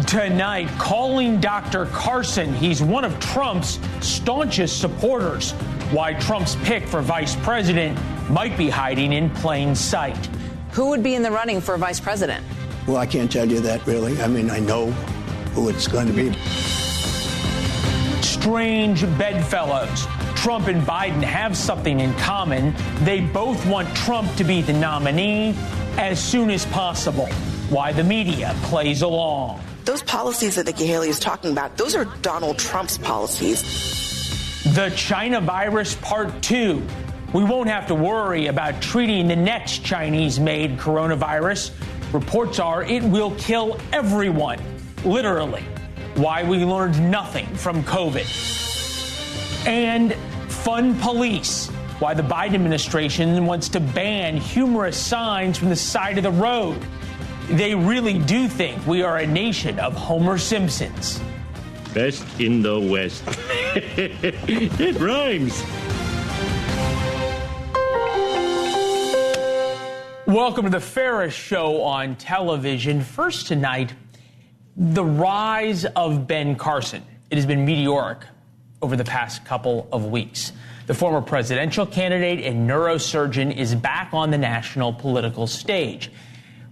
Tonight, calling Dr. Carson. He's one of Trump's staunchest supporters. Why Trump's pick for vice president might be hiding in plain sight. Who would be in the running for vice president? Well, I can't tell you that, really. I mean, I know who it's going to be. Strange bedfellows. Trump and Biden have something in common. They both want Trump to be the nominee as soon as possible. Why the media plays along. Those policies that Nikki Haley is talking about, those are Donald Trump's policies. The China virus part 2. We won't have to worry about treating the next Chinese-made coronavirus. Reports are it will kill everyone, literally. Why we learned nothing from COVID. And fun police. Why the Biden administration wants to ban humorous signs from the side of the road. They really do think we are a nation of Homer Simpsons. Best in the West. It rhymes. Welcome to the fairest show on television. First tonight, the rise of Ben Carson. It has been meteoric over the past couple of weeks. The former presidential candidate and neurosurgeon is back on the national political stage.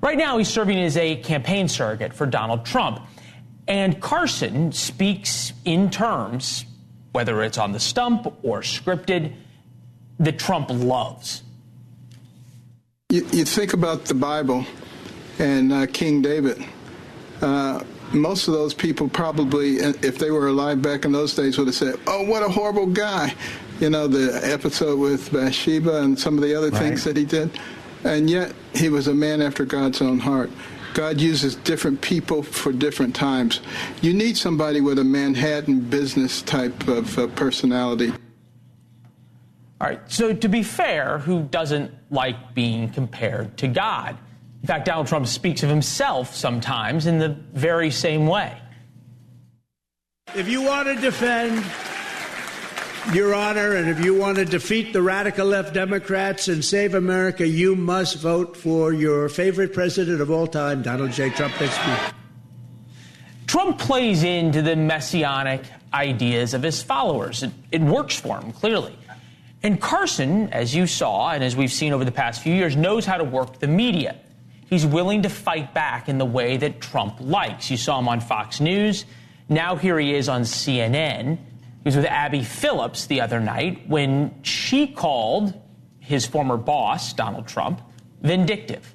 Right now, he's serving as a campaign surrogate for Donald Trump. And Carson speaks in terms, whether it's on the stump or scripted, that Trump loves. You think about the Bible and King David. Most of those people probably, if they were alive back in those days, would have said, oh, what a horrible guy. You know, the episode with Bathsheba and some of the other things that he did. And yet he was a man after God's own heart. God uses different people for different times. You need somebody with a Manhattan business type of personality. All right, so to be fair, who doesn't like being compared to God? In fact, Donald Trump speaks of himself sometimes in the very same way. If you want to defend your honor, and if you want to defeat the radical left Democrats and save America, you must vote for your favorite president of all time, Donald J. Trump. Trump plays into the messianic ideas of his followers. It works for him, clearly. And Carson, as you saw, and as we've seen over the past few years, knows how to work the media. He's willing to fight back in the way that Trump likes. You saw him on Fox News. Now here he is on CNN. He was with Abby Phillips the other night when she called his former boss, Donald Trump, vindictive.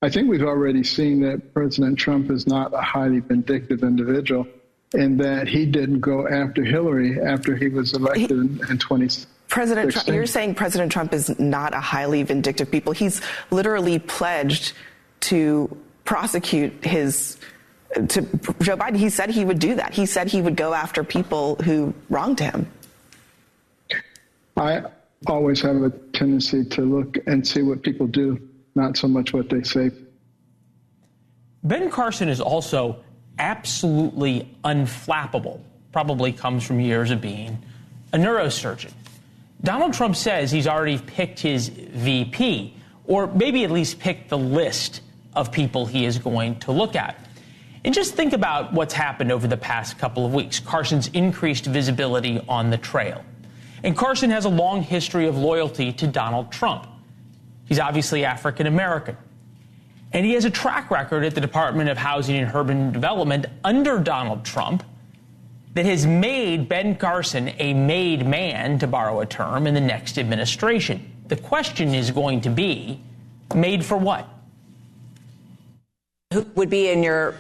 I think we've already seen that President Trump is not a highly vindictive individual, and that he didn't go after Hillary after he was elected in 2016. President Trump, you're saying President Trump is not a highly vindictive people. He's literally pledged to prosecute to Joe Biden. He said he would do that. He said he would go after people who wronged him. I always have a tendency to look and see what people do, not so much what they say. Ben Carson is also absolutely unflappable. Probably comes from years of being a neurosurgeon. Donald Trump says he's already picked his VP, or maybe at least picked the list of people he is going to look at. And just think about what's happened over the past couple of weeks. Carson's increased visibility on the trail. And Carson has a long history of loyalty to Donald Trump. He's obviously African American. And he has a track record at the Department of Housing and Urban Development under Donald Trump that has made Ben Carson a made man, to borrow a term, in the next administration. The question is going to be, made for what? Who would be in your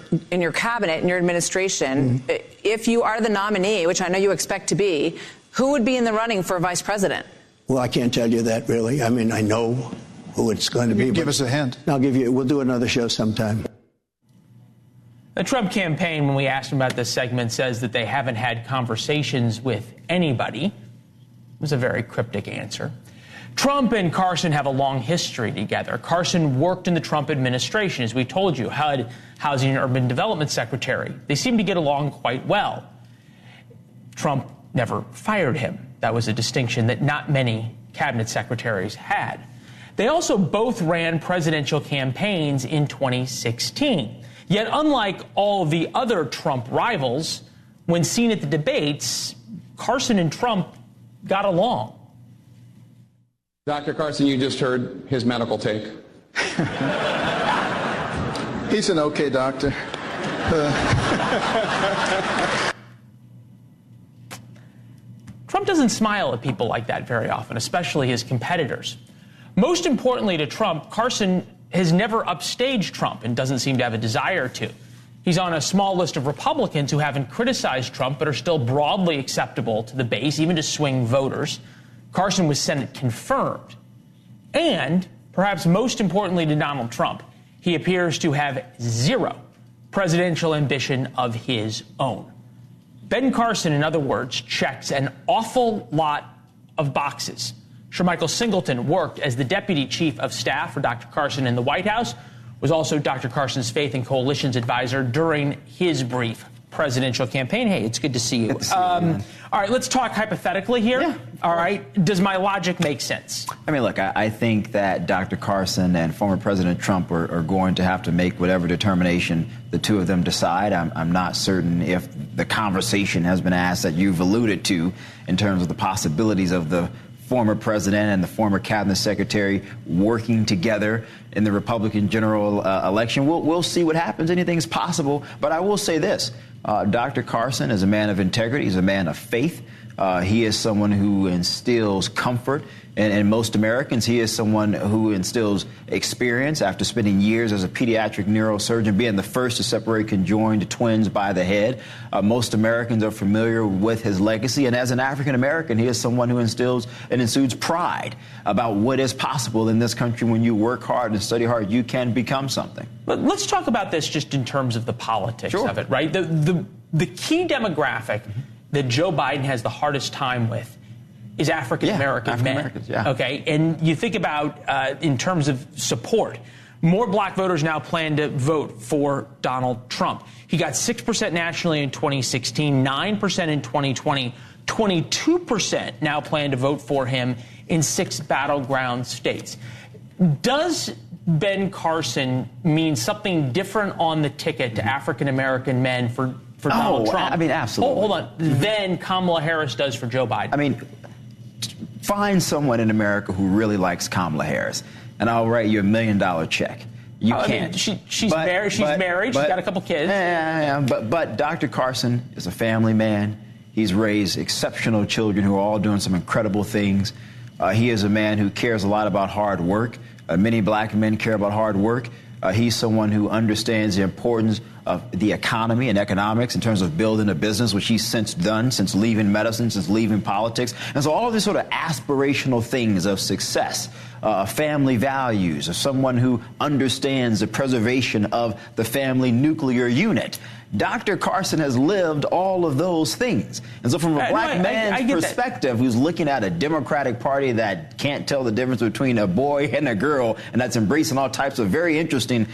cabinet, in your administration, if you are the nominee, which I know you expect to be, who would be in the running for vice president? Well, I can't tell you that, really. I mean, I know who it's going to be. Give us a hint. We'll do another show sometime. The Trump campaign, when we asked him about this segment, says that they haven't had conversations with anybody. It was a very cryptic answer. Trump and Carson have a long history together. Carson worked in the Trump administration, as we told you, HUD, Housing and Urban Development Secretary. They seem to get along quite well. Trump never fired him. That was a distinction that not many cabinet secretaries had. They also both ran presidential campaigns in 2016. Yet, unlike all of the other Trump rivals, when seen at the debates, Carson and Trump got along. Dr. Carson, you just heard his medical take. He's an okay doctor. Trump doesn't smile at people like that very often, especially his competitors. Most importantly to Trump, Carson has never upstaged Trump and doesn't seem to have a desire to. He's on a small list of Republicans who haven't criticized Trump but are still broadly acceptable to the base, even to swing voters. Carson was Senate confirmed. And, perhaps most importantly to Donald Trump, he appears to have zero presidential ambition of his own. Ben Carson, in other words, checks an awful lot of boxes. Sir Michael Singleton worked as the deputy chief of staff for Dr. Carson in the White House, was also Dr. Carson's faith and coalitions advisor during his brief presidential campaign. Hey, it's good to see you. Good to see you, all right, let's talk hypothetically here. Yeah. All right. Does my logic make sense? I mean, look, I think that Dr. Carson and former President Trump are going to have to make whatever determination the two of them decide. I'm not certain if the conversation has been asked that you've alluded to in terms of the possibilities of the former president and the former cabinet secretary working together in the Republican general election. We'll see what happens. Anything's possible. But I will say this. Dr. Carson is a man of integrity. He's a man of faith. He is someone who instills comfort in most Americans. He is someone who instills experience after spending years as a pediatric neurosurgeon, being the first to separate conjoined twins by the head. Most Americans are familiar with his legacy. And as an African American, he is someone who instills and exudes pride about what is possible in this country. When you work hard and study hard, you can become something. But let's talk about this just in terms of the politics of it, right? The key demographic that Joe Biden has the hardest time with is African-American men. Yeah. Okay, and you think about in terms of support, more black voters now plan to vote for Donald Trump. He got 6% nationally in 2016, 9% in 2020, 22% now plan to vote for him in 6 battleground states. Does Ben Carson mean something different on the ticket to African-American men for Donald Trump? I mean, absolutely. Hold on. Than Kamala Harris does for Joe Biden. I mean, find someone in America who really likes Kamala Harris, and I'll write you $1 million check. You can't. I mean, she's married. She's got a couple kids. But Dr. Carson is a family man. He's raised exceptional children who are all doing some incredible things. He is a man who cares a lot about hard work. Many black men care about hard work. He's someone who understands the importance of the economy and economics in terms of building a business, which he's since done, since leaving medicine, since leaving politics. And so all of these sort of aspirational things of success, family values, of someone who understands the preservation of the family nuclear unit. Dr. Carson has lived all of those things. And so from a black man's perspective, who's looking at a Democratic Party that can't tell the difference between a boy and a girl, and that's embracing all types of very interesting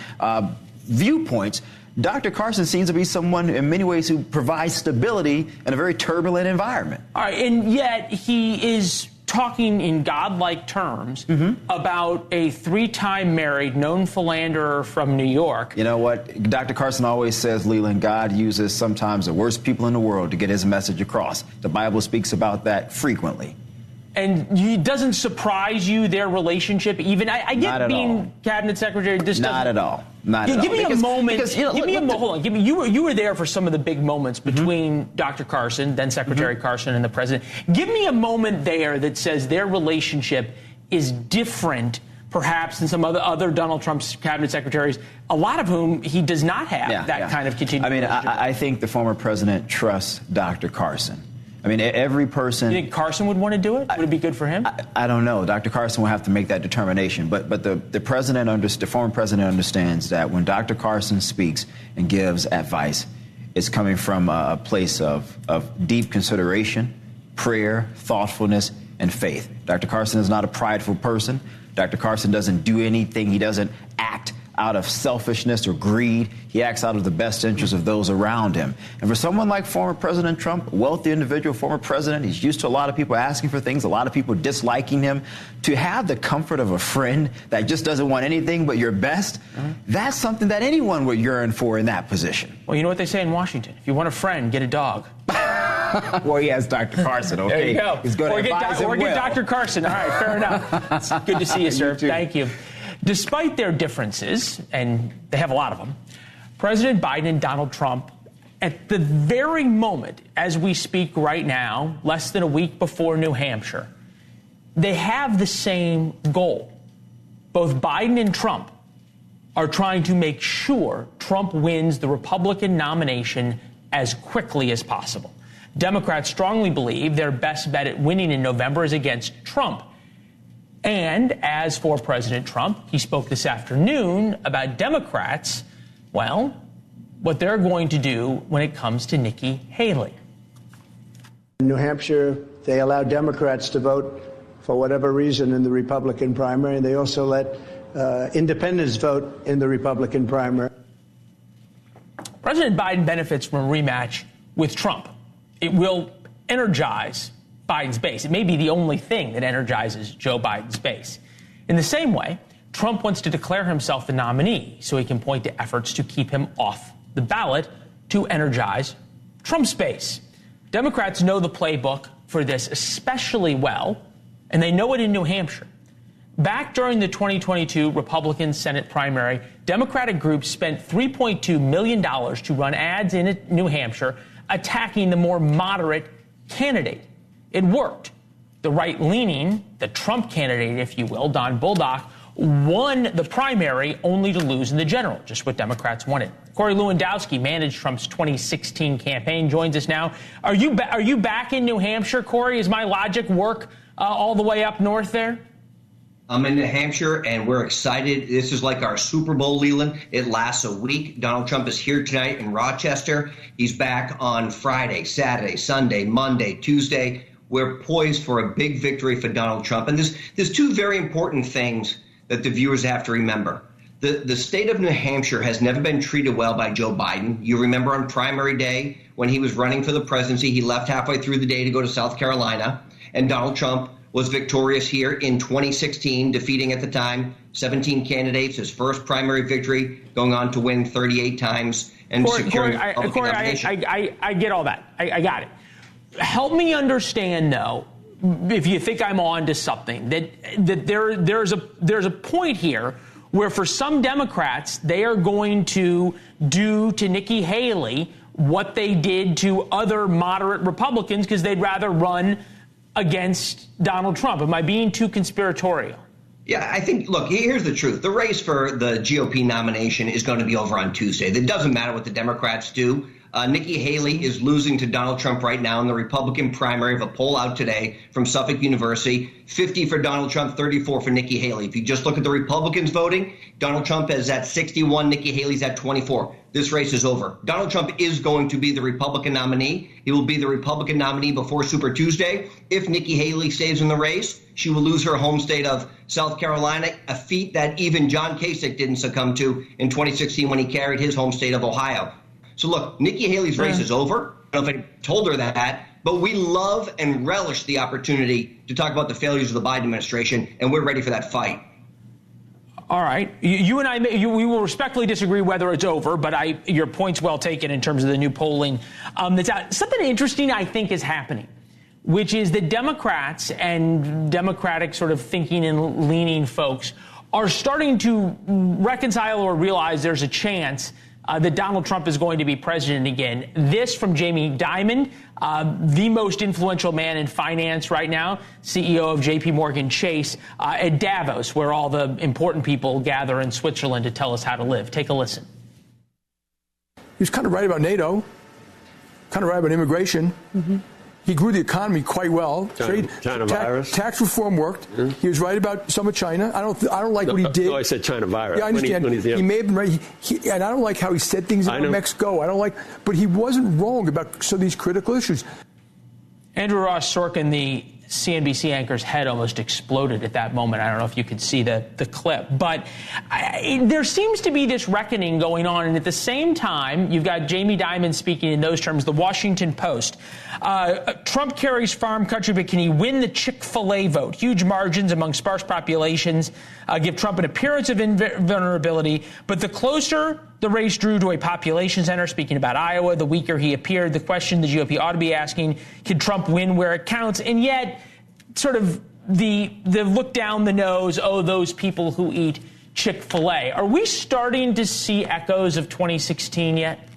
viewpoints, Dr. Carson seems to be someone in many ways who provides stability in a very turbulent environment. All right, and yet he is talking in godlike terms about a 3-time married, known philanderer from New York. You know what? Dr. Carson always says, Leland, God uses sometimes the worst people in the world to get his message across. The Bible speaks about that frequently. And it doesn't surprise you, their relationship? Even I get being cabinet secretary. Not at all. Not at all. Give me a moment. Hold on. You were there for some of the big moments between Dr. Carson, then Secretary Carson, and the president. Give me a moment there that says their relationship is different, perhaps, than some other Donald Trump's cabinet secretaries, a lot of whom he does not have that kind of continued relationship. I think the former president trusts Dr. Carson. I mean, every person... You think Carson would want to do it? Would it be good for him? I don't know. Dr. Carson will have to make that determination. But the former president understands that when Dr. Carson speaks and gives advice, it's coming from a place of deep consideration, prayer, thoughtfulness, and faith. Dr. Carson is not a prideful person. Dr. Carson doesn't do anything. He doesn't act out of selfishness or greed. He acts out of the best interest of those around him. And for someone like former President Trump, wealthy individual, former president, he's used to a lot of people asking for things, a lot of people disliking him. To have the comfort of a friend that just doesn't want anything but your best, that's something that anyone would yearn for in that position. Well, you know what they say in Washington? If you want a friend, get a dog. Well, he has Dr. Carson, okay? There you go. He's going to advise him well. Get Dr. Carson. All right, fair enough. It's good to see you, sir. Thank you. Despite their differences, and they have a lot of them, President Biden and Donald Trump, at the very moment as we speak right now, less than a week before New Hampshire, they have the same goal. Both Biden and Trump are trying to make sure Trump wins the Republican nomination as quickly as possible. Democrats strongly believe their best bet at winning in November is against Trump. And as for President Trump, he spoke this afternoon about Democrats, well, what they're going to do when it comes to Nikki Haley. In New Hampshire, they allow Democrats to vote for whatever reason in the Republican primary, and they also let independents vote in the Republican primary. President Biden benefits from a rematch with Trump. It will energize Biden's base. It may be the only thing that energizes Joe Biden's base. In the same way, Trump wants to declare himself the nominee so he can point to efforts to keep him off the ballot to energize Trump's base. Democrats know the playbook for this especially well, and they know it in New Hampshire. Back during the 2022 Republican Senate primary, Democratic groups spent $3.2 million to run ads in New Hampshire attacking the more moderate candidate. It worked. The right-leaning, the Trump candidate, if you will, Don Bolduc, won the primary only to lose in the general, just what Democrats wanted. Corey Lewandowski managed Trump's 2016 campaign, joins us now. Are you back in New Hampshire, Corey? Is my logic work all the way up north there? I'm in New Hampshire, and we're excited. This is like our Super Bowl, Leland. It lasts a week. Donald Trump is here tonight in Rochester. He's back on Friday, Saturday, Sunday, Monday, Tuesday. We're poised for a big victory for Donald Trump. And there's two very important things that the viewers have to remember. The state of New Hampshire has never been treated well by Joe Biden. You remember on primary day when he was running for the presidency, he left halfway through the day to go to South Carolina, and Donald Trump was victorious here in 2016, defeating at the time 17 candidates, his first primary victory, going on to win 38 times and securing the Republican nomination. I get all that. I got it. Help me understand, though, if you think I'm on to something, that there's a point here where for some Democrats, they are going to do to Nikki Haley what they did to other moderate Republicans because they'd rather run against Donald Trump. Am I being too conspiratorial? Yeah, I think, look, here's the truth. The race for the GOP nomination is going to be over on Tuesday. It doesn't matter what the Democrats do. Nikki Haley is losing to Donald Trump right now in the Republican primary of a poll out today from Suffolk University. 50 for Donald Trump, 34 for Nikki Haley. If you just look at the Republicans voting, Donald Trump is at 61, Nikki Haley's at 24. This race is over. Donald Trump is going to be the Republican nominee. He will be the Republican nominee before Super Tuesday. If Nikki Haley stays in the race, she will lose her home state of South Carolina, a feat that even John Kasich didn't succumb to in 2016 when he carried his home state of Ohio. So look, Nikki Haley's race is over. I don't know if I told her that, but we love and relish the opportunity to talk about the failures of the Biden administration, and we're ready for that fight. All right. You and I, we will respectfully disagree whether it's over, but your point's well taken in terms of the new polling that's out. Something interesting I think is happening, which is that Democrats and Democratic sort of thinking and leaning folks are starting to reconcile or realize there's a chance that Donald Trump is going to be president again. This from Jamie Dimon, the most influential man in finance right now, CEO of J.P. Morgan Chase, at Davos, where all the important people gather in Switzerland to tell us how to live. Take a listen. He was kind of right about NATO, kind of right about immigration. Mm-hmm. He grew the economy quite well. China virus. Tax reform worked. Yeah. He was right about some of China. I don't like what he did. No, I said China virus. Yeah, I understand. He may have been right. And I don't like how he said things about Mexico. But he wasn't wrong about some of these critical issues. Andrew Ross Sorkin, the CNBC anchor's head almost exploded at that moment. I don't know if you could see the clip, but there seems to be this reckoning going on. And at the same time, you've got Jamie Dimon speaking in those terms, the Washington Post. Trump carries farm country, but can he win the Chick-fil-A vote? Huge margins among sparse populations give Trump an appearance of invulnerability. But the closer the race drew to a population center, speaking about Iowa, the weaker he appeared. The question the GOP ought to be asking, can Trump win where it counts? And yet, sort of the look down the nose, oh, those people who eat Chick-fil-A. Are we starting to see echoes of 2016 yet?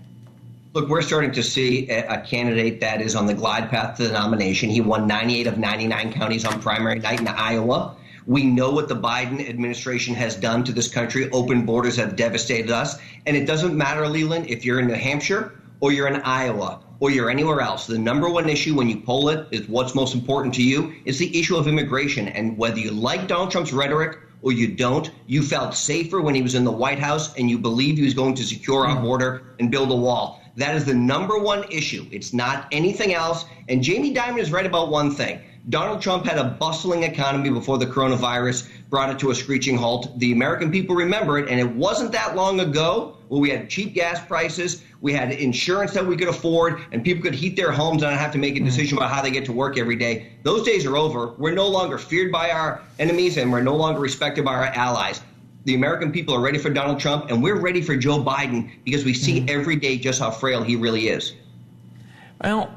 Look, we're starting to see a candidate that is on the glide path to the nomination. He won 98 of 99 counties on primary night in Iowa. We know what the Biden administration has done to this country. Open borders have devastated us. And it doesn't matter, Leland, if you're in New Hampshire or you're in Iowa or you're anywhere else. The number one issue when you poll it is what's most important to you is the issue of immigration. And whether you like Donald Trump's rhetoric or you don't, you felt safer when he was in the White House and you believed he was going to secure our border and build a wall. That is the number one issue. It's not anything else. And Jamie Dimon is right about one thing. Donald Trump had a bustling economy before the coronavirus brought it to a screeching halt. The American people remember it, and it wasn't that long ago where we had cheap gas prices, we had insurance that we could afford, and people could heat their homes and not have to make a decision about how they get to work every day. Those days are over. We're no longer feared by our enemies, and we're no longer respected by our allies. The American people are ready for Donald Trump, and we're ready for Joe Biden because we see every day just how frail he really is. Well,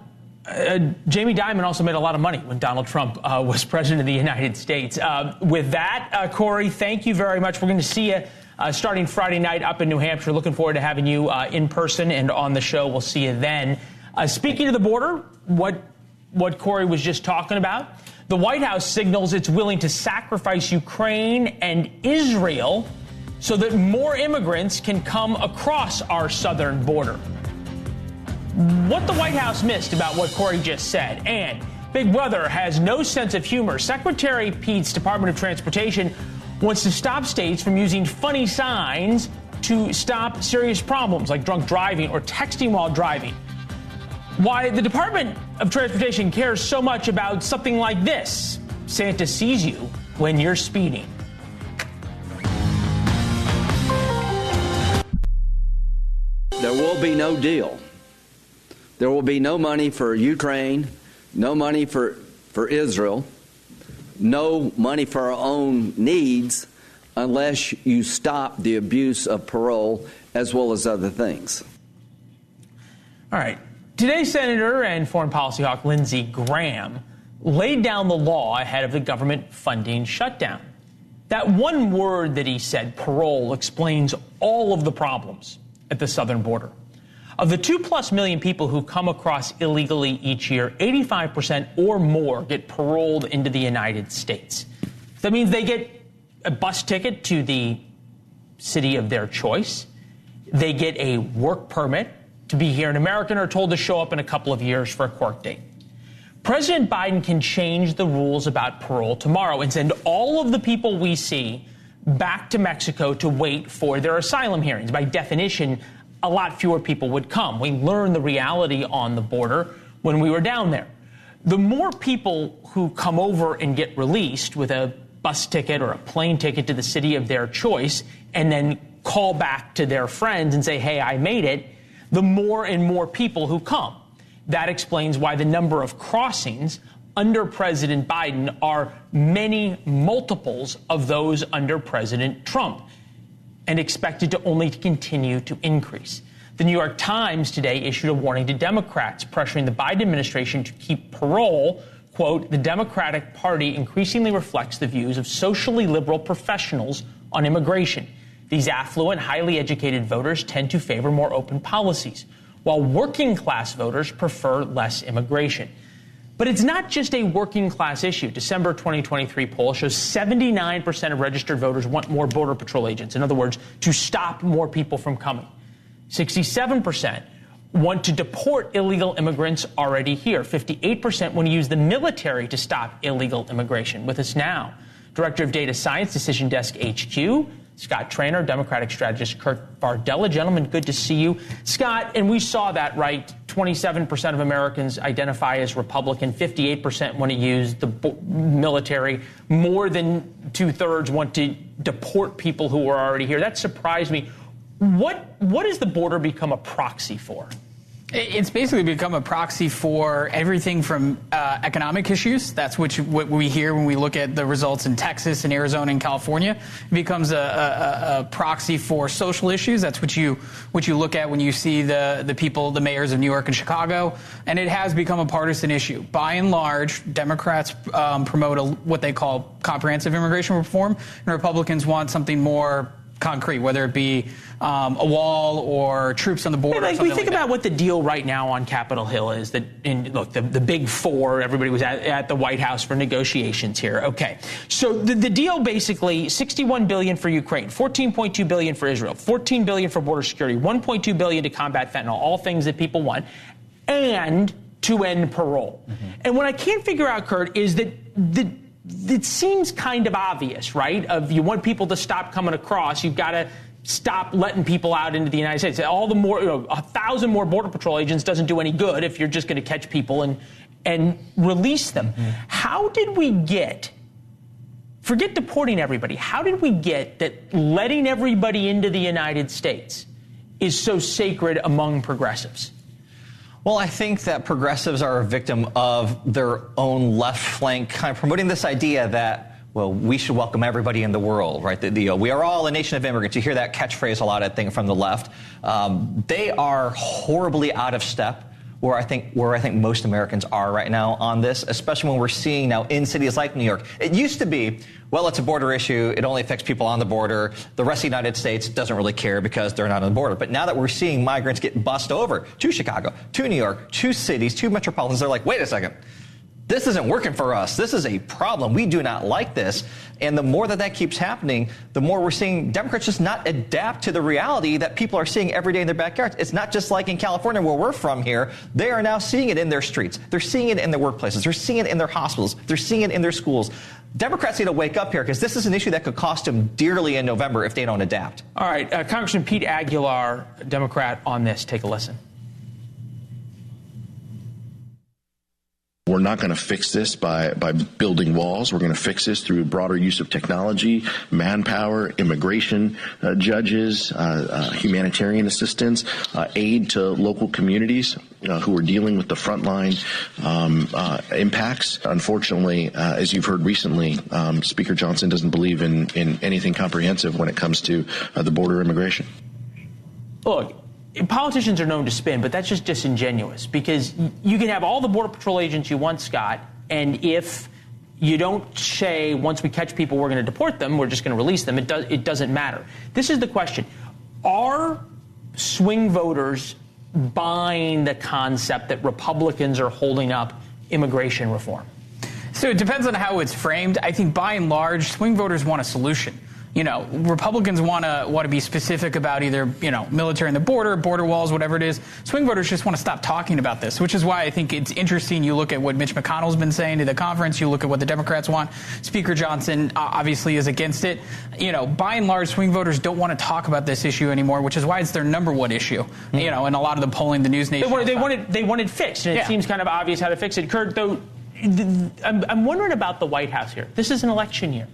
Jamie Dimon also made a lot of money when Donald Trump was president of the United States. With that, Corey, thank you very much. We're going to see you starting Friday night up in New Hampshire. Looking forward to having you in person and on the show. We'll see you then. Speaking of the border, what Corey was just talking about, the White House signals it's willing to sacrifice Ukraine and Israel so that more immigrants can come across our southern border. What the White House missed about what Corey just said, and Big Brother has no sense of humor. Secretary Pete's Department of Transportation wants to stop states from using funny signs to stop serious problems like drunk driving or texting while driving. Why the Department of Transportation cares so much about something like this: Santa sees you when you're speeding. There will be no deal. There will be no money for Ukraine, no money for Israel, no money for our own needs unless you stop the abuse of parole as well as other things. All right. Today's Senator and foreign policy hawk Lindsey Graham laid down the law ahead of the government funding shutdown. That one word that he said, parole, explains all of the problems at the southern border. Of the 2+ million people who come across illegally each year, 85% or more get paroled into the United States. That means they get a bus ticket to the city of their choice. They get a work permit to be here in America and are told to show up in a couple of years for a court date. President Biden can change the rules about parole tomorrow and send all of the people we see back to Mexico to wait for their asylum hearings. By definition, a lot fewer people would come. We learned the reality on the border when we were down there. The more people who come over and get released with a bus ticket or a plane ticket to the city of their choice and then call back to their friends and say, hey, I made it, the more and more people who come. That explains why the number of crossings under President Biden are many multiples of those under President Trump, and expected to only continue to increase. The New York Times today issued a warning to Democrats pressuring the Biden administration to keep parole. Quote, the Democratic Party increasingly reflects the views of socially liberal professionals on immigration. These affluent, highly educated voters tend to favor more open policies, while working class voters prefer less immigration. But it's not just a working class issue. December 2023 poll shows 79% of registered voters want more Border Patrol agents. In other words, to stop more people from coming. 67% want to deport illegal immigrants already here. 58% want to use the military to stop illegal immigration. With us now, Director of Data Science, Decision Desk HQ, Scott Traynor, Democratic strategist Kurt Bardella. Gentlemen, good to see you. Scott, and we saw that, right? 27% of Americans identify as Republican, 58% want to use the military. More than two-thirds want to deport people who are already here. That surprised me. What has the border become a proxy for? It's basically become a proxy for everything from economic issues. That's what we hear when we look at the results in Texas and Arizona and California. It becomes a proxy for social issues. That's what you look at when you see the mayors of New York and Chicago. And it has become a partisan issue. By and large, Democrats promote what they call comprehensive immigration reform, and Republicans want something more concrete, whether it be a wall or troops on the border. Like we think about what the deal right now on Capitol Hill is. That the big four, everybody was at the White House for negotiations here. Okay, so the deal basically $61 billion for Ukraine, $14.2 billion for Israel, $14 billion for border security, $1.2 billion to combat fentanyl, all things that people want, and to end parole. Mm-hmm. And what I can't figure out, Kurt, is that it seems kind of obvious, right? You want people to stop coming across, you've got to stop letting people out into the United States. All the more, 1,000 more Border Patrol agents doesn't do any good if you're just going to catch people and release them. Mm-hmm. How did we get, forget deporting everybody, how did we get that letting everybody into the United States is so sacred among progressives? Well, I think that progressives are a victim of their own left flank, kind of promoting this idea that, well, we should welcome everybody in the world, right? We are all a nation of immigrants. You hear that catchphrase a lot, I think, from the left. They are horribly out of step where I think most Americans are right now on this, especially when we're seeing now in cities like New York. It used to be, well, it's a border issue. It only affects people on the border. The rest of the United States doesn't really care because they're not on the border. But now that we're seeing migrants get bussed over to Chicago, to New York, to cities, to metropolitans, they're like, wait a second. This isn't working for us. This is a problem. We do not like this. And the more that keeps happening, the more we're seeing Democrats just not adapt to the reality that people are seeing every day in their backyards. It's not just like in California where we're from here. They are now seeing it in their streets. They're seeing it in their workplaces. They're seeing it in their hospitals. They're seeing it in their schools. Democrats need to wake up here because this is an issue that could cost them dearly in November if they don't adapt. All right. Congressman Pete Aguilar, Democrat, on this. Take a listen. We're not going to fix this by building walls. We're going to fix this through broader use of technology, manpower, immigration, judges, humanitarian assistance, aid to local communities who are dealing with the frontline impacts. Unfortunately, as you've heard recently, Speaker Johnson doesn't believe in anything comprehensive when it comes to the border immigration. Look, politicians are known to spin, but that's just disingenuous because you can have all the Border Patrol agents you want, Scott, and if you don't say once we catch people we're going to deport them, we're just going to release them, it doesn't matter. This is the question. Are swing voters buying the concept that Republicans are holding up immigration reform? So it depends on how it's framed. I think by and large, swing voters want a solution. Republicans want to be specific about either, military and the border walls, whatever it is. Swing voters just want to stop talking about this, which is why I think it's interesting. You look at what Mitch McConnell's been saying to the conference. You look at what the Democrats want. Speaker Johnson obviously is against it. By and large, swing voters don't want to talk about this issue anymore, which is why it's their number one issue. Mm-hmm. And a lot of the polling, the NewsNation. They want it fixed, and it seems kind of obvious how to fix it. Kurt, though, I'm wondering about the White House here. This is an election year.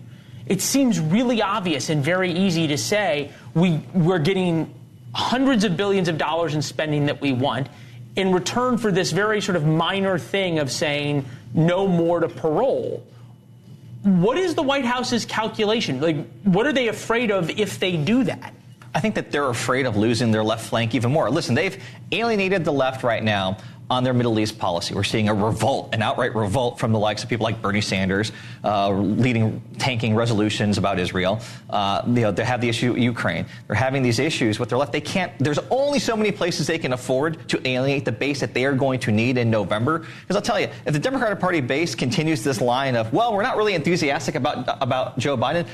It seems really obvious and very easy to say we're getting hundreds of billions of dollars in spending that we want in return for this very sort of minor thing of saying no more to parole. What is the White House's calculation? What are they afraid of if they do that? I think that they're afraid of losing their left flank even more. Listen, they've alienated the left right now on their Middle East policy. We're seeing an outright revolt from the likes of people like Bernie Sanders, tanking resolutions about Israel. They have the issue of Ukraine. They're having these issues with their left. There's only so many places they can afford to alienate the base that they are going to need in November. Because I'll tell you, if the Democratic Party base continues this line of, well, we're not really enthusiastic about Joe Biden,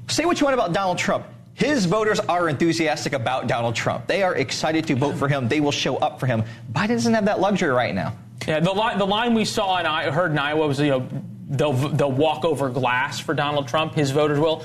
say what you want about Donald Trump. His voters are enthusiastic about Donald Trump. They are excited to vote for him. They will show up for him. Biden doesn't have that luxury right now. Yeah, the line we saw and I heard in Iowa was, they'll walk over glass for Donald Trump. His voters will.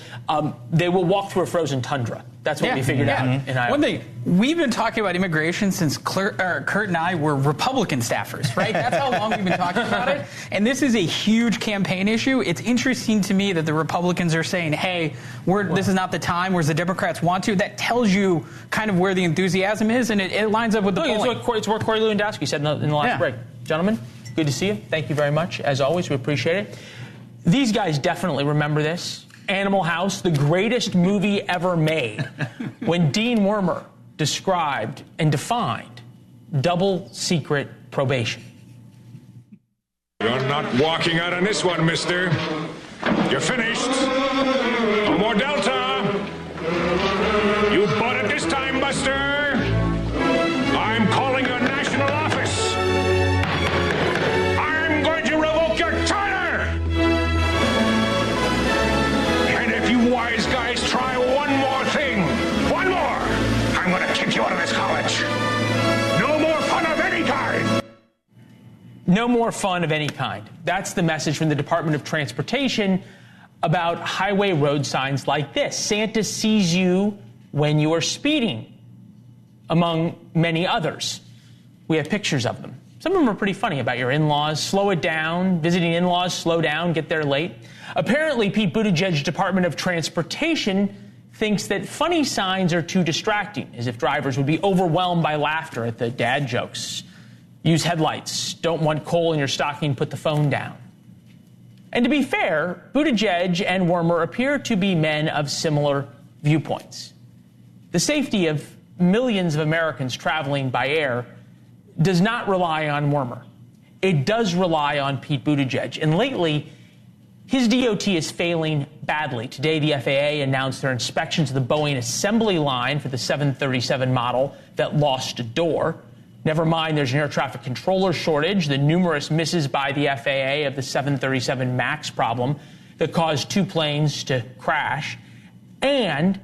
They will walk through a frozen tundra. That's what we figured out in Iowa. One thing, we've been talking about immigration since Kurt and I were Republican staffers, right? That's how long we've been talking about it. And this is a huge campaign issue. It's interesting to me that the Republicans are saying, hey, this is not the time, whereas the Democrats want to. That tells you kind of where the enthusiasm is, and it lines up with the polling. It's what Corey Lewandowski said in the last break. Gentlemen, good to see you. Thank you very much. As always, we appreciate it. These guys definitely remember this. Animal House, the greatest movie ever made, when Dean Wormer described and defined double secret probation. You're not walking out on this one, mister. You're finished. No more Delta. You bought it this time, Buster. I'm calling your national office. I'm going to revoke your charter. And if you wise guys try one more thing, one more, I'm going to kick you out of this college. No more fun of any kind. No more fun of any kind. That's the message from the Department of Transportation about highway road signs like this. Santa sees you when you are speeding, among many others. We have pictures of them. Some of them are pretty funny about your in-laws. Slow it down. Visiting in-laws, slow down, get there late. Apparently, Pete Buttigieg's Department of Transportation thinks that funny signs are too distracting, as if drivers would be overwhelmed by laughter at the dad jokes. Use headlights. Don't want coal in your stocking, put the phone down. And to be fair, Buttigieg and Wormer appear to be men of similar viewpoints. The safety of millions of Americans traveling by air does not rely on Wormer. It does rely on Pete Buttigieg. And lately, his DOT is failing badly. Today, the FAA announced their inspections of the Boeing assembly line for the 737 model that lost a door. Never mind, there's an air traffic controller shortage, the numerous misses by the FAA of the 737 MAX problem that caused two planes to crash, and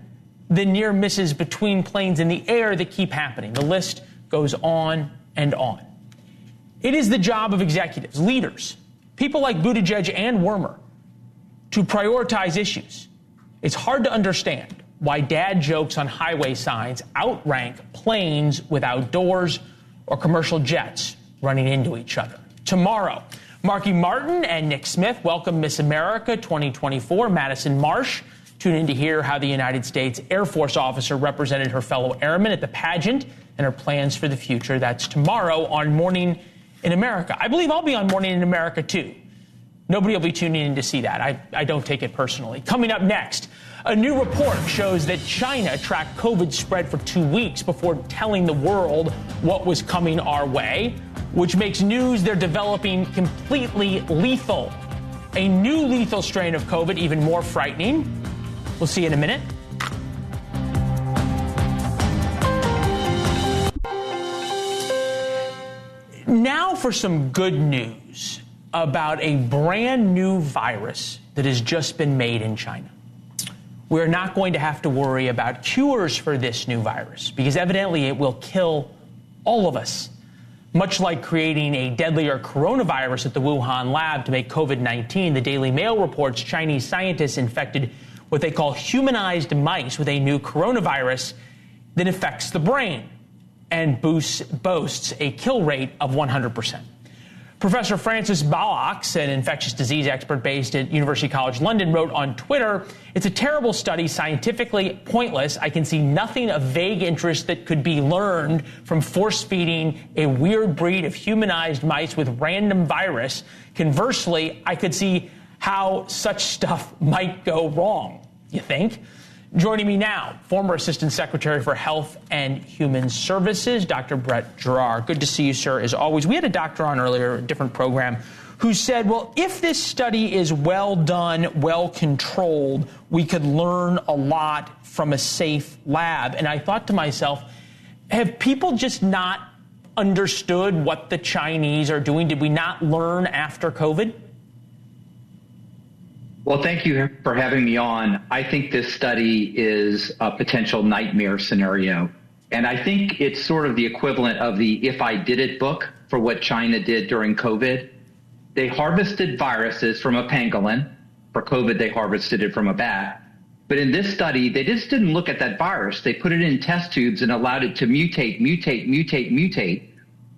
the near misses between planes in the air that keep happening. The list goes on and on. It is the job of executives, leaders, people like Buttigieg and Wormer, to prioritize issues. It's hard to understand why dad jokes on highway signs outrank planes without doors or commercial jets running into each other. Tomorrow, Marky Martin and Nick Smith welcome Miss America 2024, Madison Marsh. Tune in to hear how the United States Air Force officer represented her fellow airmen at the pageant and her plans for the future. That's tomorrow on Morning in America. I believe I'll be on Morning in America, too. Nobody will be tuning in to see that. I don't take it personally. Coming up next, a new report shows that China tracked COVID spread for 2 weeks before telling the world what was coming our way, which makes news they're developing completely lethal. A new lethal strain of COVID, even more frightening. We'll see you in a minute. Now for some good news about a brand new virus that has just been made in China. We're not going to have to worry about cures for this new virus because evidently it will kill all of us. Much like creating a deadlier coronavirus at the Wuhan lab to make COVID-19, the Daily Mail reports Chinese scientists infected what they call humanized mice with a new coronavirus that affects the brain and boasts a kill rate of 100%. Professor Francis Ballox, an infectious disease expert based at University College London, wrote on Twitter, "It's a terrible study, scientifically pointless. I can see nothing of vague interest that could be learned from force-feeding a weird breed of humanized mice with random virus. Conversely, I could see how such stuff might go wrong." You think? Joining me now, former Assistant Secretary for Health and Human Services, Dr. Brett Giroir. Good to see you, sir, as always. We had a doctor on earlier, a different program, who said, well, if this study is well done, well controlled, we could learn a lot from a safe lab. And I thought to myself, have people just not understood what the Chinese are doing? Did we not learn after COVID? Well, thank you for having me on. I think this study is a potential nightmare scenario. And I think it's sort of the equivalent of the If I Did It book for what China did during COVID. They harvested viruses from a pangolin. For COVID, they harvested it from a bat. But in this study, they just didn't look at that virus. They put it in test tubes and allowed it to mutate.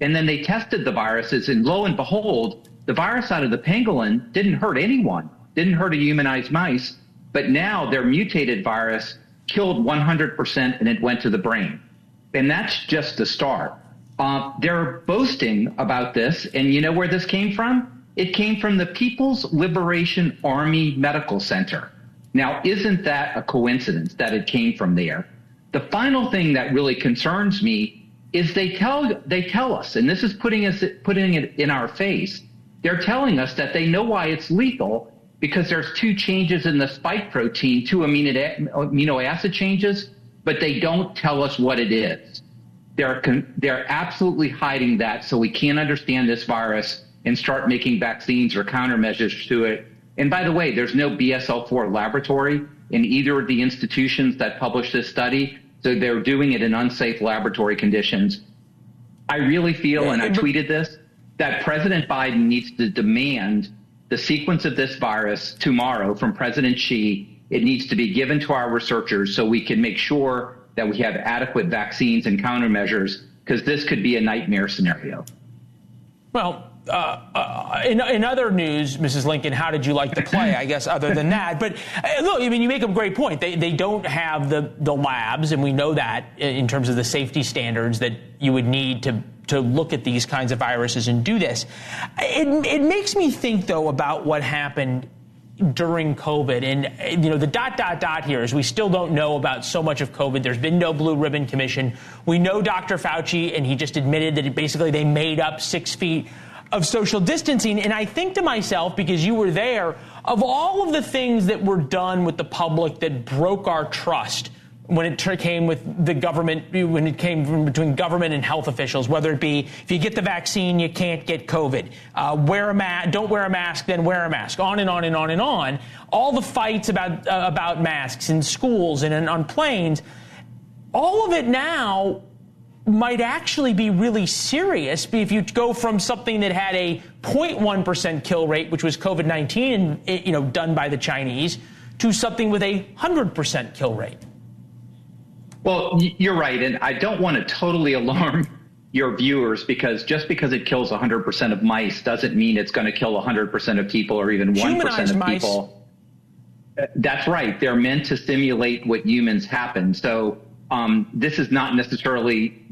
And then they tested the viruses, and lo and behold, the virus out of the pangolin didn't hurt anyone, didn't hurt a humanized mice. But now their mutated virus killed 100% and it went to the brain. And that's just the start. They're boasting about this. And you know where this came from? It came from the People's Liberation Army Medical Center. Now, isn't that a coincidence that it came from there? The final thing that really concerns me is they tell us, and this is putting it in our face, they're telling us that they know why it's lethal because there's 2 changes in the spike protein, 2 amino acid changes, but they don't tell us what it is. They're absolutely hiding that, so we can't understand this virus and start making vaccines or countermeasures to it. And by the way, there's no BSL-4 laboratory in either of the institutions that published this study, so they're doing it in unsafe laboratory conditions. I really feel, and I tweeted this, that President Biden needs to demand the sequence of this virus tomorrow from President Xi. It needs to be given to our researchers so we can make sure that we have adequate vaccines and countermeasures, because this could be a nightmare scenario. Well, in other news, Mrs. Lincoln, how did you like the play, I guess, other than that? But look, I mean, you make a great point. They don't have the labs, and we know that in terms of the safety standards that you would need to look at these kinds of viruses and do this. It makes me think, though, about what happened during COVID. And, you know, the ... here is we still don't know about so much of COVID. There's been no blue ribbon commission. We know Dr. Fauci, and he just admitted that basically they made up 6 feet of social distancing. And I think to myself, because you were there, of all of the things that were done with the public that broke our trust when it came with the government, when it came from between government and health officials, whether it be if you get the vaccine, you can't get COVID, don't wear a mask, then wear a mask, on and on and on and on. All the fights about masks in schools and on planes, all of it now might actually be really serious if you go from something that had a 0.1% kill rate, which was COVID-19, done by the Chinese, to something with a 100% kill rate. Well, you're right, and I don't want to totally alarm your viewers, because just because it kills 100% of mice doesn't mean it's going to kill 100% of people or even 1% of people. That's right. They're meant to simulate what humans happen. So this is not necessarily,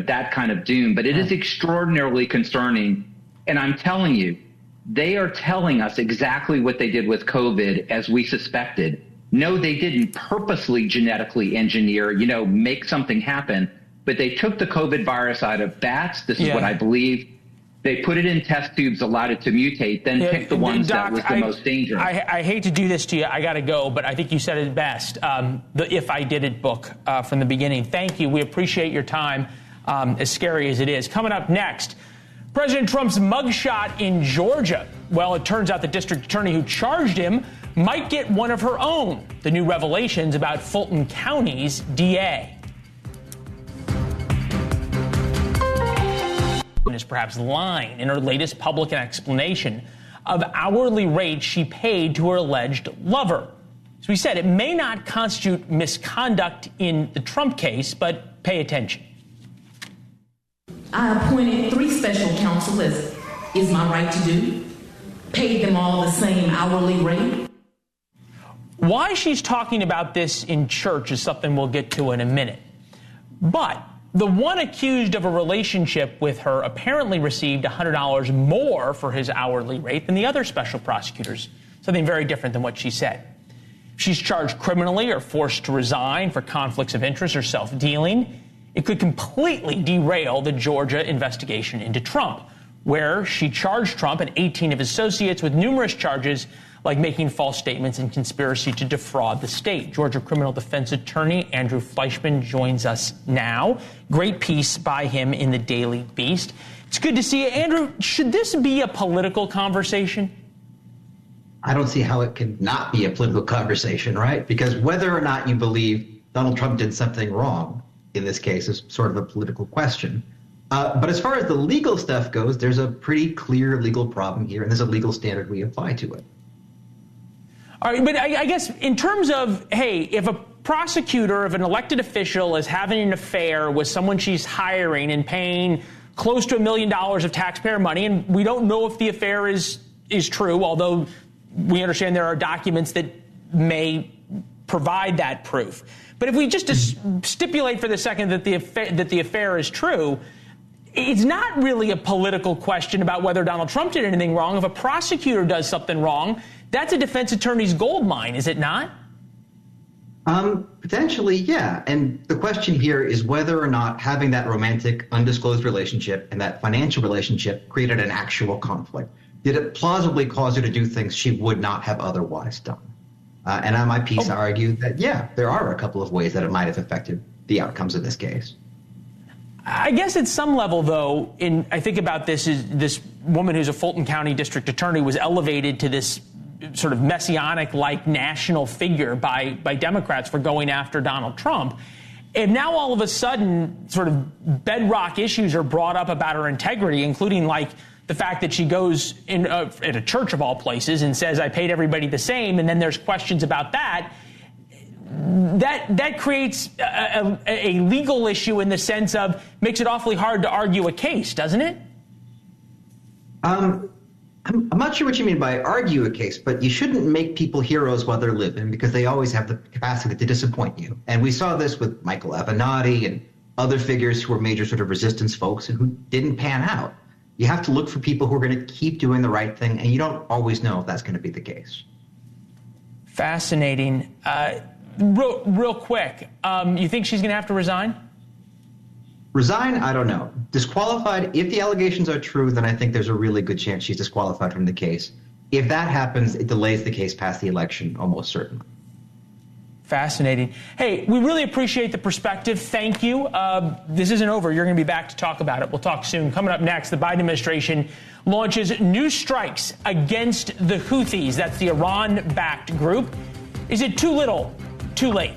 that kind of doom, but it is extraordinarily concerning. And I'm telling you, they are telling us exactly what they did with COVID, as we suspected. No, they didn't purposely genetically engineer, make something happen, but they took the COVID virus out of bats. This is what I believe. They put it in test tubes, allowed it to mutate, then picked the ones that was the most dangerous. I hate to do this to you. I got to go, but I think you said it best. The If I Did It book from the beginning. Thank you. We appreciate your time, as scary as it is. Coming up next, President Trump's mugshot in Georgia. Well, it turns out the district attorney who charged him might get one of her own. The new revelations about Fulton County's DA. Is perhaps lying in her latest public explanation of hourly rates she paid to her alleged lover. As we said, it may not constitute misconduct in the Trump case, but pay attention. I appointed 3 special counsel, as is my right to do, paid them all the same hourly rate. Why she's talking about this in church is something we'll get to in a minute. But the one accused of a relationship with her apparently received $100 more for his hourly rate than the other special prosecutors, something very different than what she said. She's charged criminally or forced to resign for conflicts of interest or self-dealing. It could completely derail the Georgia investigation into Trump, where she charged Trump and 18 of his associates with numerous charges like making false statements and conspiracy to defraud the state. Georgia criminal defense attorney Andrew Fleischman joins us now. Great piece by him in the Daily Beast. It's good to see you. Andrew, should this be a political conversation? I don't see how it can not be a political conversation, right? Because whether or not you believe Donald Trump did something wrong in this case is sort of a political question. But as far as the legal stuff goes, there's a pretty clear legal problem here, and there's a legal standard we apply to it. All right, but I guess in terms of, hey, if a prosecutor, if an elected official is having an affair with someone she's hiring and paying close to $1 million of taxpayer money, and we don't know if the affair is true, although we understand there are documents that may provide that proof. But if we just stipulate for the second that the affair is true, it's not really a political question about whether Donald Trump did anything wrong. If a prosecutor does something wrong, that's a defense attorney's gold mine, is it not? Potentially, yeah. And the question here is whether or not having that romantic, undisclosed relationship and that financial relationship created an actual conflict. Did it plausibly cause her to do things she would not have otherwise done? And on my piece, I argued that, yeah, there are a couple of ways that it might have affected the outcomes of this case. I guess at some level, though, I think about this woman who's a Fulton County district attorney was elevated to this sort of messianic-like national figure by Democrats for going after Donald Trump. And now all of a sudden, sort of bedrock issues are brought up about her integrity, including like the fact that she goes in at a church of all places and says, I paid everybody the same. And then there's questions about that. That creates a legal issue in the sense of makes it awfully hard to argue a case, doesn't it? I'm not sure what you mean by argue a case, but you shouldn't make people heroes while they're living because they always have the capacity to disappoint you. And we saw this with Michael Avenatti and other figures who were major sort of resistance folks and who didn't pan out. You have to look for people who are going to keep doing the right thing, and you don't always know if that's going to be the case. Fascinating. Real quick, you think she's going to have to resign? Resign? I don't know. Disqualified, if the allegations are true, then I think there's a really good chance she's disqualified from the case. If that happens, it delays the case past the election, almost certainly. Fascinating. Hey, we really appreciate the perspective. Thank you. This isn't over. You're going to be back to talk about it. We'll talk soon. Coming up next, the Biden administration launches new strikes against the Houthis. That's the Iran-backed group. Is it too little, too late?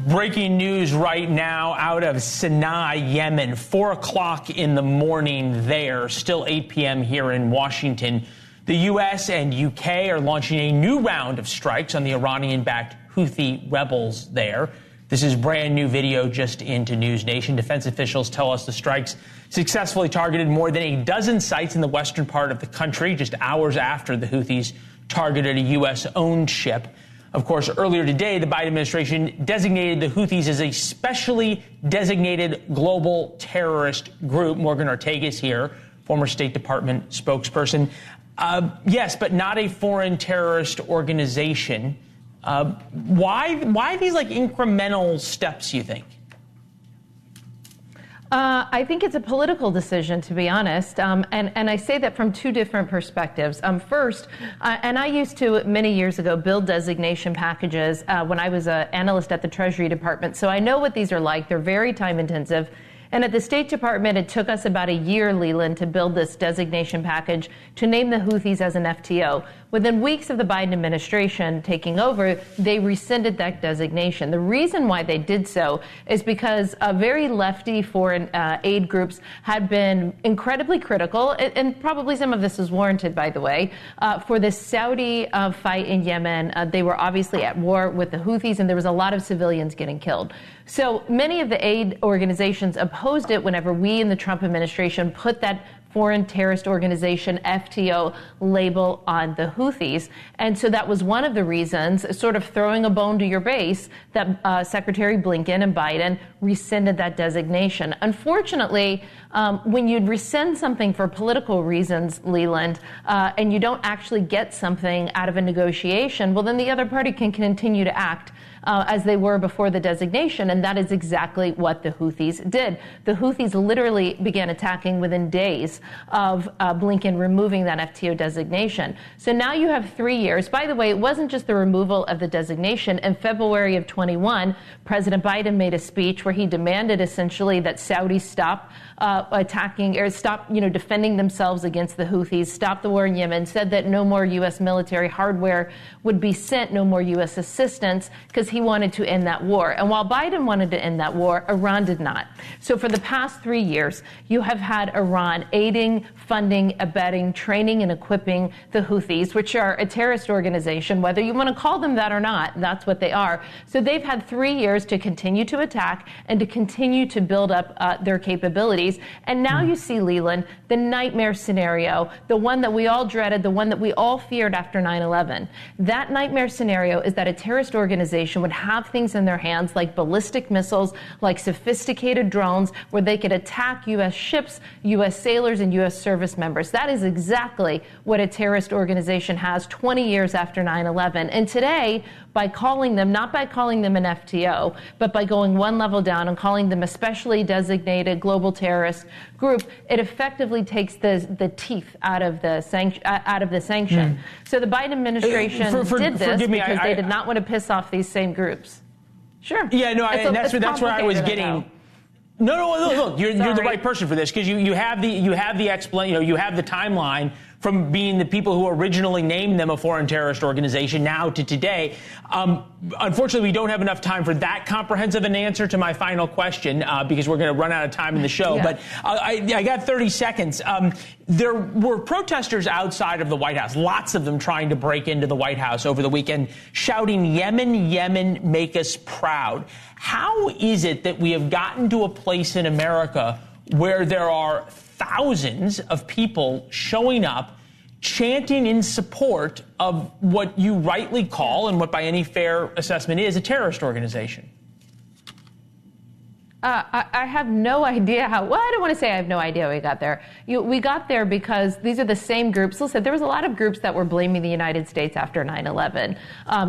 Breaking news right now out of Sana'a, Yemen. 4 o'clock in the morning there, still 8 p.m. here in Washington. The U.S. and U.K. are launching a new round of strikes on the Iranian-backed Houthi rebels there. This is brand new video just into NewsNation. Defense officials tell us the strikes successfully targeted more than a dozen sites in the western part of the country, just hours after the Houthis targeted a U.S.-owned ship. Of course, earlier today, the Biden administration designated the Houthis as a specially designated global terrorist group. Morgan Ortega's here, former State Department spokesperson. Yes, but not a foreign terrorist organization. Why these like incremental steps, you think? I think it's a political decision, to be honest, and I say that from two different perspectives. First, and I used to, many years ago, build designation packages when I was an analyst at the Treasury Department, so I know what these are like. They're very time-intensive. And at the State Department, it took us about a year, Leland, to build this designation package to name the Houthis as an FTO. Within weeks of the Biden administration taking over, they rescinded that designation. The reason why they did so is because very lefty foreign aid groups had been incredibly critical, and probably some of this was warranted, by the way, for the Saudi fight in Yemen. They were obviously at war with the Houthis, and there was a lot of civilians getting killed. So many of the aid organizations opposed it whenever we in the Trump administration put that foreign terrorist organization FTO label on the Houthis. And so that was one of the reasons, sort of throwing a bone to your base, that Secretary Blinken and Biden rescinded that designation. Unfortunately, when you rescind something for political reasons, Leland, and you don't actually get something out of a negotiation, well, then the other party can continue to act as they were before the designation, and that is exactly what the Houthis did. The Houthis literally began attacking within days of Blinken removing that FTO designation. So now you have 3 years. By the way, it wasn't just the removal of the designation. In February of 21, President Biden made a speech where he demanded essentially that Saudis stop attacking or stop, defending themselves against the Houthis, stop the war in Yemen, said that no more U.S. military hardware would be sent, no more U.S. assistance, because he wanted to end that war. And while Biden wanted to end that war, Iran did not. So for the past 3 years, you have had Iran aiding, funding, abetting, training, and equipping the Houthis, which are a terrorist organization, whether you want to call them that or not, that's what they are. So they've had 3 years to continue to attack and to continue to build up their capabilities. And now you see, Leland, the nightmare scenario, the one that we all dreaded, the one that we all feared after 9/11. That nightmare scenario is that a terrorist organization would have things in their hands like ballistic missiles, like sophisticated drones, where they could attack U.S. ships, U.S. sailors, and U.S. service members. That is exactly what a terrorist organization has 20 years after 9/11. And today, by calling them, not by calling them an FTO, but by going one level down and calling them a specially designated global terrorist group, it effectively takes the teeth out of the sanction. So the Biden administration did this because they did not want to piss off these same groups. Sure. Yeah, no, and that's where I was getting. No, look, you're the right person for this, because you have the timeline from being the people who originally named them a foreign terrorist organization now to today. Unfortunately, we don't have enough time for that comprehensive an answer to my final question because we're going to run out of time in the show. Yeah. But I got 30 seconds. There were protesters outside of the White House, lots of them trying to break into the White House over the weekend, shouting, "Yemen, Yemen, make us proud." How is it that we have gotten to a place in America where there are thousands of people showing up, chanting in support of what you rightly call, and what by any fair assessment is, a terrorist organization? I have no idea how. Well, I don't want to say I have no idea how we got there. We got there because these are the same groups. Listen, there was a lot of groups that were blaming the United States after 9/11.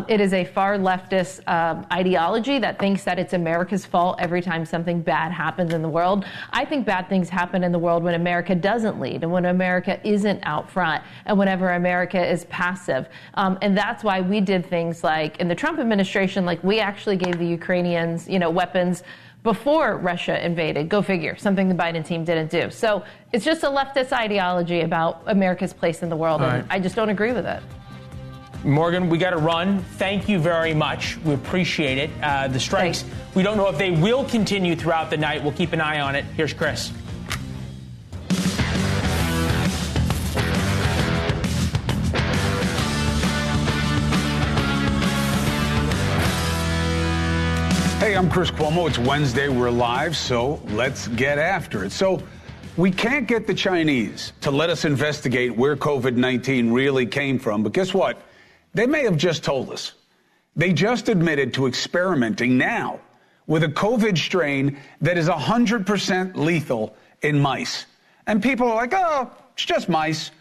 It is a far leftist ideology that thinks that it's America's fault every time something bad happens in the world. I think bad things happen in the world when America doesn't lead and when America isn't out front and whenever America is passive. And that's why we did things like in the Trump administration, like we actually gave the Ukrainians, weapons before Russia invaded. Go figure. Something the Biden team didn't do. So it's just a leftist ideology about America's place in the world, and I just don't agree with it. Morgan, we got to run. Thank you very much. We appreciate it. The strikes, we don't know if they will continue throughout the night. We'll keep an eye on it. Here's Chris. Hey, I'm Chris Cuomo. It's Wednesday. We're live, so let's get after it. So we can't get the Chinese to let us investigate where COVID-19 really came from. But guess what? They may have just told us. They just admitted to experimenting now with a COVID strain that is 100% lethal in mice. And people are like, oh, it's just mice.